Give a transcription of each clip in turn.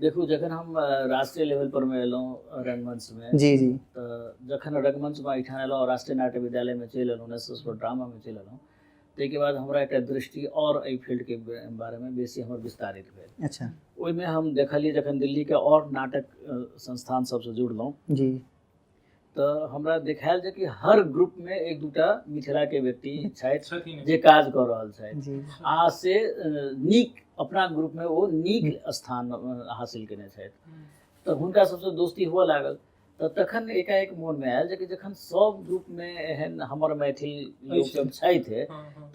देखू जखन हम राष्ट्रीय लेवल पर में एलहुँ रंगमंच में जी जी तो जखन रंगमंच में एठान एलहुँ राष्ट्रीय नाट्य विद्यालय में चलि एलहुँ नेशनल स्पोर्ट ड्रामा में चलि एलहुँ ताहिके बाद हमरा एकटा दृष्टि और एहि फील्ड के बारे में बेसी हमर विस्तारित भेल। अच्छा ओहिमे हम देखलिए जखन दिल्ली के और नाटक संस्थान सबसे जुड़लहुँ जी तो हमरा देखायल जे कि हर ग्रुप में एक दूटा मिथिला के व्यक्ति छथि जे काज कऽ रहल छथि जी आ से नीक अपना ग्रुप में वो नीक स्थान हासिल केने छथि तो हुनका सबसे दोस्ती हुअ लागल। तो तखन एकाएक मोन में आयल जे कि जखन सब ग्रुप में एहन हमर मैथिल लोग सब छथि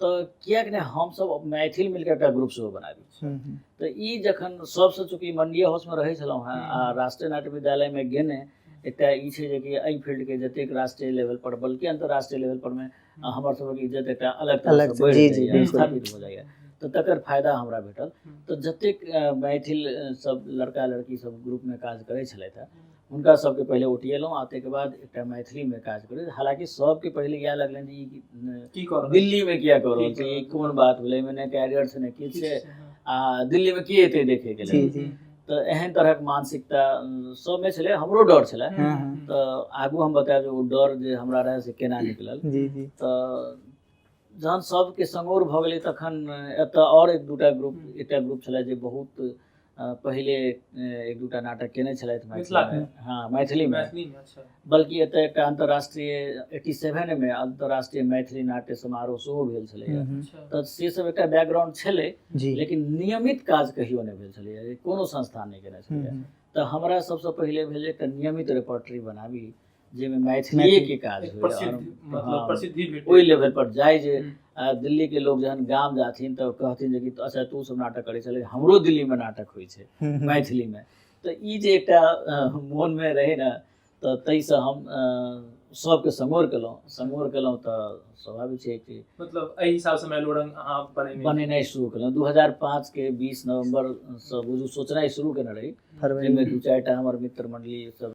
तो कियाक ने हम सब मैथिल मिलकर एकटा ग्रुप सेहो बनाबी। तो ई जखन सबसे चूँकि मंडी हाउस में रहै छलहुँ हेँ आ राष्ट्रीय नाट्य विद्यालय में गेने एकटा ई छै जे कि एहि फील्ड के जतेक राष्ट्रीय लेवल पर बल्कि अंतर्राष्ट्रीय लेवल पर में हमर सबके इज्जत एकटा अलग तरह से बढ़ि जाइए स्थापित हो जाइए तो तकर फायदा हमरा भेटल। तो जतेक मैथिल सब लड़का लड़की सब ग्रुप में काज करै छलथि हुनका सबके पहले ओटिएलहुँ आ ताहिके बाद एकटा मैथिली में काज करै। हालांकि सबके पहले इएह लगलनि जे दिल्ली में किया कऽ रहल छै, कोन बात भेलै, एहिमे ने कैरियर छै ने किछु छै आ दिल्ली में की एतै देखे के लेल। तो एहन तरहक मानसिकता सब में छलै, हमरो डर छलै। तो आगू हम बतायब जे ओ डर जे हमरा रहै से केना निकलल। तो जहन सबके संगोर भऽ गेलै तखन एतऽ और एक दूटा ग्रुप एकटा ग्रुप छलै जे बहुत पहिले एक दूटा नाटक केने छलथि मैथिली में बल्कि एतऽ एकटा अंतर्राष्ट्रीय 87 में अंतर्राष्ट्रीय मैथिली नाट्य समारोह सेहो भेल छलैया। तऽ से सब एकटा बैकग्राउंड छलै लेकिन नियमित काज कहियो नहि भेल छलैया, कोनो संस्थान नहि केने छलैया। तऽ हमरा सबसँ पहिले भेल जे एकटा नियमित रेपर्टरी बनाबी जाहिमे मैथिली के काज हुए, ओहि लेवल पर जाय जे दिल्ली के लोग जहन गाम जाथिन तो कहथिन जे कि अच्छा तू सब नाटक करे चले, हमरो दिल्ली में नाटक होइ छै मैथिली में। तो ई जे एकटा मोन में रहे ना तो ताहिसँ हम सबके संगोर केलहुँ तऽ स्वाभाविक छै कि मतलब एहि हिसाब से मेलोडंग अहाँ बनेनाइ शुरू केलहुँ। 2005 के 20 नवंबर से बुझू सोचनाइ शुरू केने रही, जाहिमे दू चारि टा हमर मित्र मंडली सब